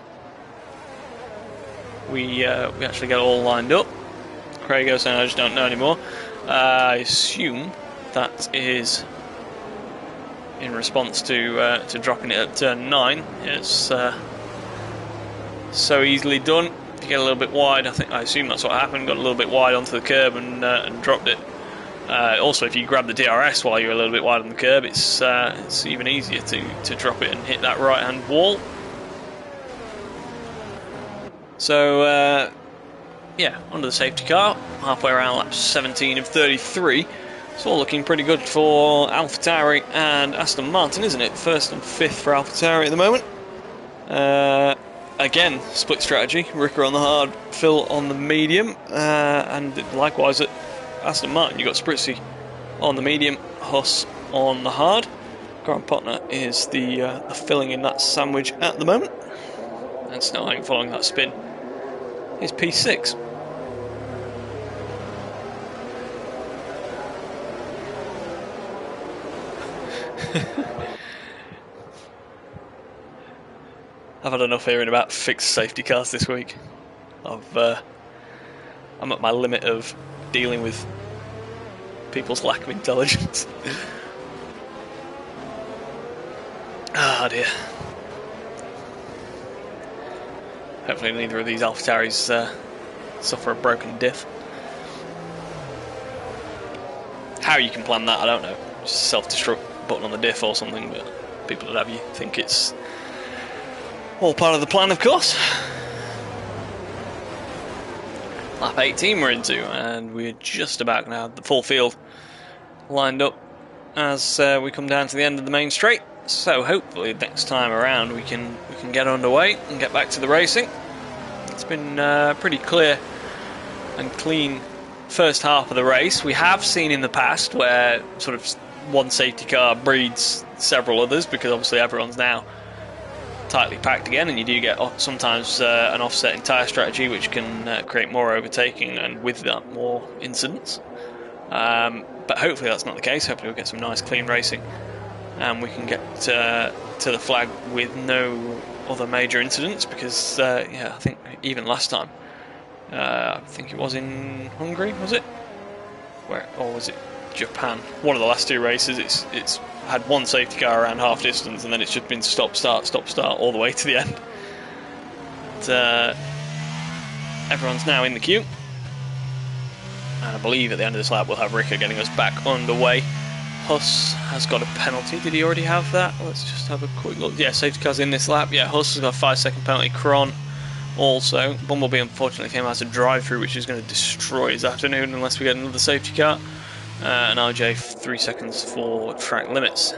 we actually get it all lined up. Craigo saying I just don't know anymore. I assume that is in response to dropping it at turn 9. It's so easily done. If you get a little bit wide, I assume that's what happened. Got a little bit wide onto the curb and dropped it. Also, if you grab the DRS while you're a little bit wide on the curb, it's even easier to drop it and hit that right-hand wall. So, yeah, under the safety car, halfway around lap 17 of 33. It's all looking pretty good for AlphaTauri and Aston Martin, isn't it? First and fifth for AlphaTauri at the moment. Again, split strategy. Ricker on the hard, Phil on the medium, and likewise at Aston Martin, you've got Spritzy on the medium, Huss on the hard. Grant Potner is the filling in that sandwich at the moment. And Snelling following that spin is P6. I've had enough hearing about fixed safety cars this week. I'm at my limit of dealing with people's lack of intelligence. Ah, dear. Hopefully neither of these AlphaTauris suffer a broken diff. How you can plan that, I don't know. Just a self-destruct button on the diff or something, but people would have you think it's all part of the plan, of course. Lap 18 we're into, and we're just about going to have the full field lined up as we come down to the end of the main straight. So hopefully next time around we can get underway and get back to the racing. It's been pretty clear and clean first half of the race. We have seen in the past where sort of one safety car breeds several others, because obviously everyone's now tightly packed again, and you do get sometimes an offsetting tyre strategy which can create more overtaking and with that more incidents. But hopefully that's not the case. Hopefully we'll get some nice clean racing and we can get to the flag with no other major incidents, because yeah, I think even last time, I think it was in Hungary, was it? Or was it Japan? One of the last two races, it's had one safety car around half distance, and then it's just been stop start all the way to the end. But, everyone's now in the queue, and I believe at the end of this lap we'll have Ricker getting us back underway. Huss has got a penalty. Did he already have that? Let's just have a quick look. Yeah, safety car's in this lap. Yeah, Huss has got a 5-second penalty. Cron also. Bumblebee unfortunately came out of drive-through, which is going to destroy his afternoon unless we get another safety car. And RJ 3 seconds for track limits.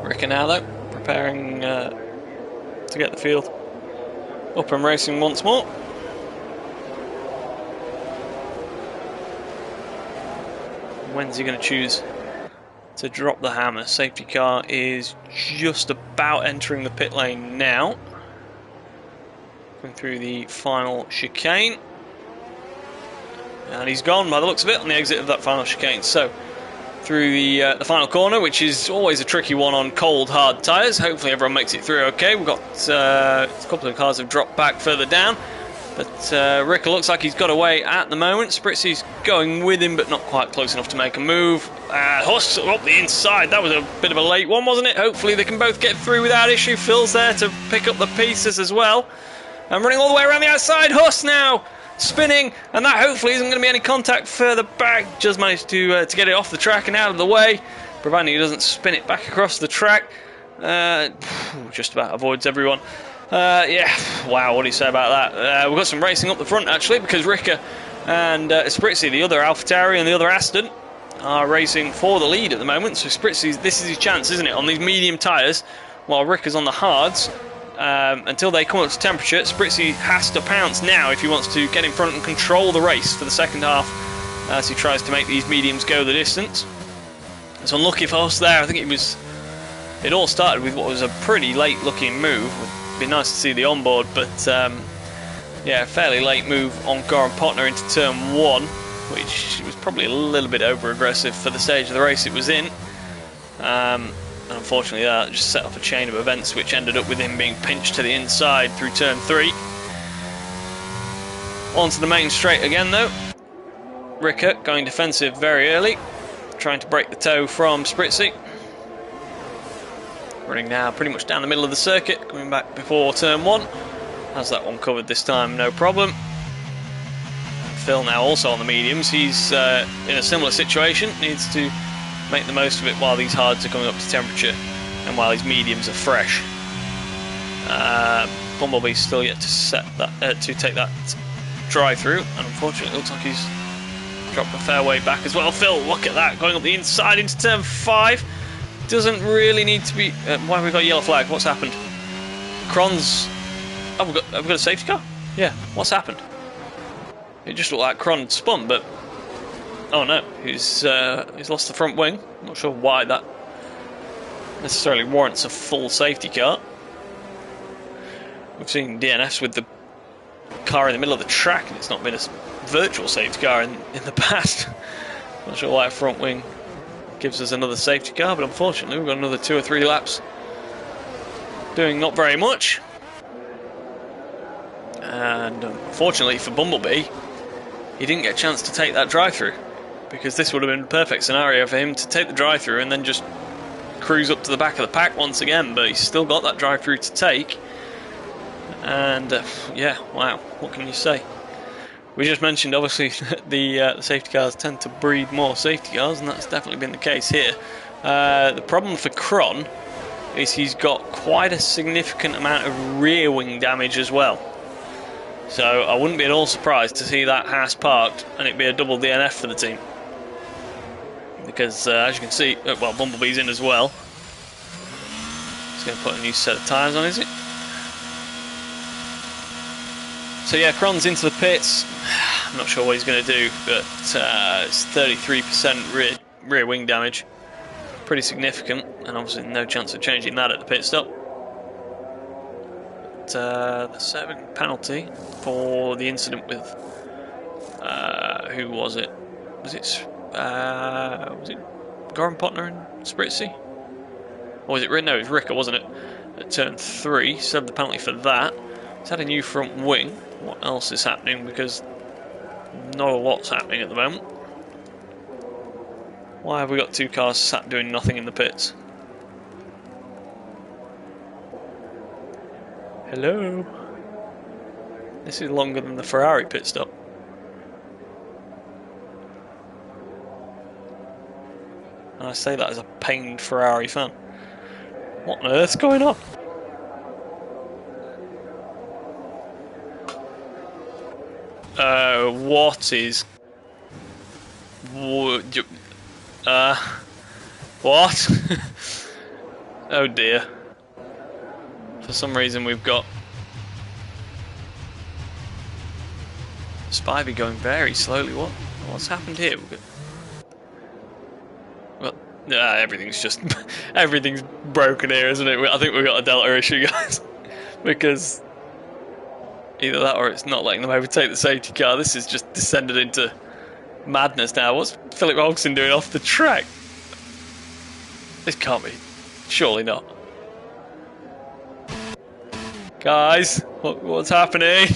Ricker now though, preparing to get the field up and racing once more. When's he going to choose to drop the hammer? Safety car is just about entering the pit lane now. Going through the final chicane. And he's gone by the looks of it on the exit of that final chicane. So through the final corner, which is always a tricky one on cold, hard tyres. Hopefully everyone makes it through okay. We've got a couple of cars have dropped back further down. But Ricker looks like he's got away at the moment. Spritzy's going with him, but not quite close enough to make a move. Huss up the inside. That was a bit of a late one, wasn't it? Hopefully they can both get through without issue. Phil's there to pick up the pieces as well. And running all the way around the outside. Huss now spinning, and that hopefully isn't going to be any contact further back. Just managed to get it off the track and out of the way, providing he doesn't spin it back across the track. Just about avoids everyone. Yeah, wow, what do you say about that? We've got some racing up the front, actually, because Ricker and Spritzy, the other AlphaTauri and the other Aston, are racing for the lead at the moment. So Spritzy, this is his chance, isn't it, on these medium tyres, while Ricker's on the hards. Until they come up to temperature, Spritzy has to pounce now if he wants to get in front and control the race for the second half as he tries to make these mediums go the distance. It's unlucky for us there. I think it all started with what was a pretty late looking move. It'd be nice to see the onboard, but yeah, fairly late move on Goran Potner into turn 1, which was probably a little bit over aggressive for the stage of the race it was in. And unfortunately that just set off a chain of events which ended up with him being pinched to the inside through turn 3. Onto the main straight again though. Ricker going defensive very early, trying to break the toe from Spritzy. Running now pretty much down the middle of the circuit, coming back before turn 1. Has that one covered this time, no problem. Phil now also on the mediums. He's in a similar situation, needs to make the most of it while these hards are coming up to temperature and while these mediums are fresh. Bumblebee's still yet to set that to take that drive through, and unfortunately it looks like he's dropped a fair way back as well. Phil, look at that, going up the inside into turn 5. Doesn't really need to be. Why have we got a yellow flag? What's happened? Cron's. Oh, have we got a safety car? Yeah. What's happened? It just looked like Cron spun, but oh no, he's lost the front wing. I'm not sure why that necessarily warrants a full safety car. We've seen DNFs with the car in the middle of the track, and it's not been a virtual safety car in the past. Not sure why a front wing gives us another safety car, but unfortunately we've got another 2 or 3 laps doing not very much. And unfortunately for Bumblebee, he didn't get a chance to take that drive-through, because this would have been a perfect scenario for him to take the drive-through and then just cruise up to the back of the pack once again, but he's still got that drive-through to take. And yeah, wow, what can you say? We just mentioned obviously the safety cars tend to breed more safety cars, and that's definitely been the case here. The problem for Cron is he's got quite a significant amount of rear wing damage as well. So I wouldn't be at all surprised to see that Haas parked and it be a double DNF for the team. Because as you can see, well, Bumblebee's in as well. He's going to put a new set of tyres on, is it? So yeah, Cron's into the pits. I'm not sure what he's going to do, but it's 33% rear wing damage. Pretty significant, and obviously no chance of changing that at the pit stop. But the serving penalty for the incident with who was it? Was it Goran Potner and Spritzy? Or was it no? It was Ricker, wasn't it? At turn 3, served the penalty for that. He's had a new front wing. What else is happening? Because not a lot's happening at the moment. Why have we got 2 cars sat doing nothing in the pits? Hello? This is longer than the Ferrari pit stop. And I say that as a pained Ferrari fan. What on earth's going on? What is... What? Oh dear. For some reason we've got Spivey going very slowly. What's happened here? Well, everything's everything's broken here, isn't it? I think we've got a Delta issue, guys. Because either that or it's not letting them overtake the safety car. This has just descended into madness now. What's Philip Hodgson doing off the track? This can't be. Surely not. Guys, what's happening?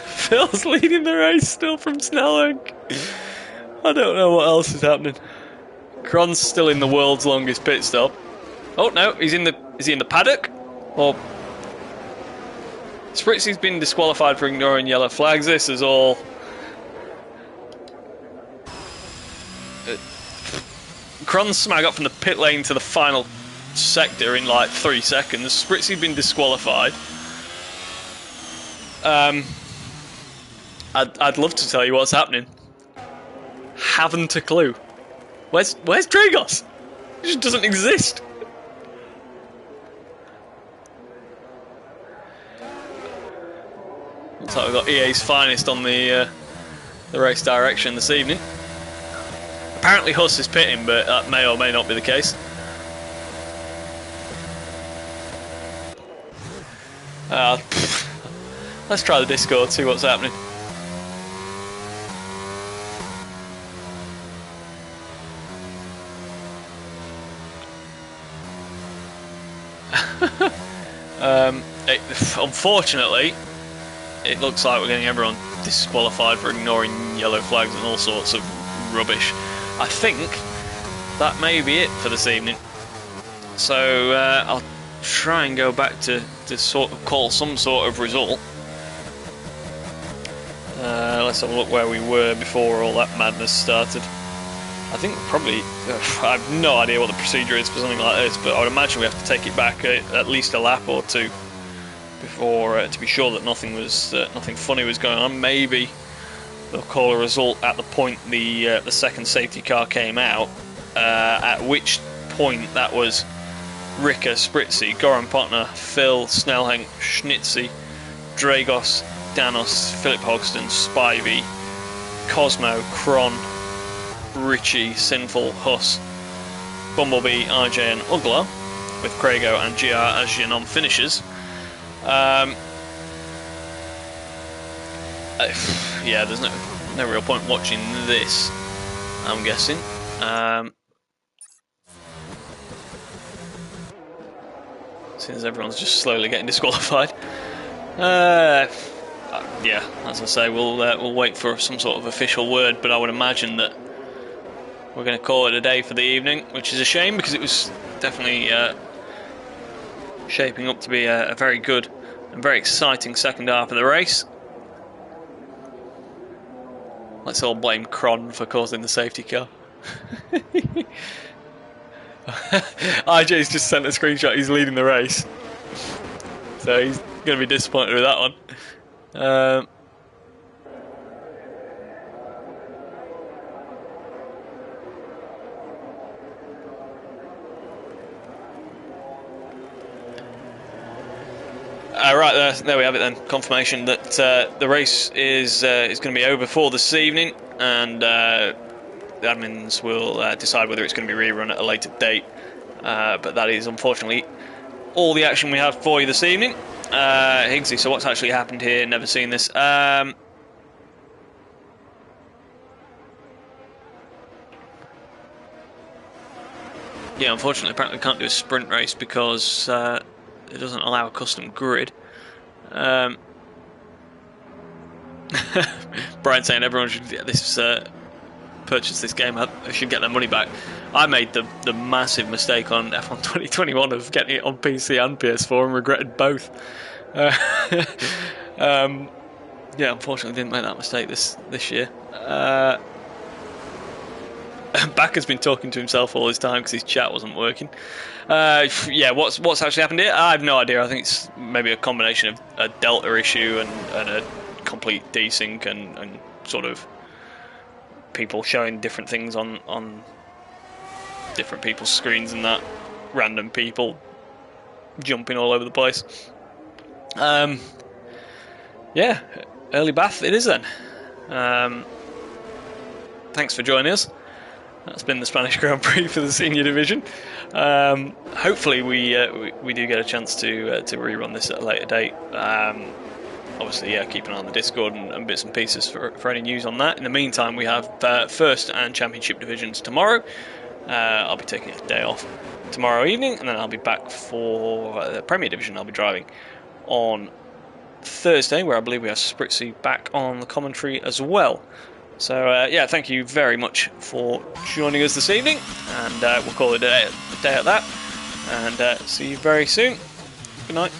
Phil's leading the race still from Snelling. I don't know what else is happening. Cron's still in the world's longest pit stop. Oh no, is he in the paddock? Or Spritzy's been disqualified for ignoring yellow flags. This is all... Kron smag up from the pit lane to the final sector in like 3 seconds. Spritzy's been disqualified. I'd love to tell you what's happening. Haven't a clue. Where's Dragos? He just doesn't exist. Looks like we've got EA's finest on the race direction this evening. Apparently Huss is pitting, but that may or may not be the case. Let's try the Discord, see what's happening. Unfortunately, it looks like we're getting everyone disqualified for ignoring yellow flags and all sorts of rubbish. I think that may be it for this evening. So I'll try and go back to sort of call some sort of result. Let's have a look where we were before all that madness started. I think probably, I have no idea what the procedure is for something like this, but I would imagine we have to take it back at least a lap or two before to be sure that nothing funny was going on. Maybe they'll call a result at the point the second safety car came out, at which point that was Rika, Spritzy, Goran Potner, Phil, Snellhank, Schnitzy, Dragos, Danos, Philip Hogston, Spivey, Cosmo, Kron, Richie, Sinful, Huss, Bumblebee, RJ and Ugla, with Craigo and GR as your non-finishers. Yeah, there's no real point watching this, I'm guessing. Since everyone's just slowly getting disqualified. Yeah, as I say, we'll wait for some sort of official word, but I would imagine that we're going to call it a day for the evening, which is a shame because it was definitely shaping up to be a very good and very exciting second half of the race. Let's all blame Kron for causing the safety car. IJ's just sent a screenshot, he's leading the race. So he's going to be disappointed with that one. Right, there we have it then. Confirmation that the race is going to be over for this evening, and the admins will decide whether it's going to be rerun at a later date. But that is unfortunately all the action we have for you this evening. Higgsy, so what's actually happened here? Never seen this. Yeah, unfortunately, apparently we can't do a sprint race because it doesn't allow a custom grid. Brian saying everyone should get this, purchase this game. I should get their money back. I made the massive mistake on F1 2021 of getting it on PC and PS4 and regretted both. Yeah, unfortunately didn't make that mistake this year. Backer's been talking to himself all this time because his chat wasn't working. Yeah, what's actually happened here? I have no idea. I think it's maybe a combination of a Delta issue and a complete desync and sort of people showing different things on different people's screens and that. Random people jumping all over the place. Yeah, early bath it is then. Thanks for joining us. That's been the Spanish Grand Prix for the senior division. Hopefully we do get a chance to rerun this at a later date. Obviously, yeah, keep an eye on the Discord and bits and pieces for any news on that. In the meantime, we have first and championship divisions tomorrow. I'll be taking a day off tomorrow evening, and then I'll be back for the Premier Division. I'll be driving on Thursday, where I believe we have Spritzy back on the commentary as well. So yeah, thank you very much for joining us this evening, and we'll call it a day at that, and see you very soon. Good night.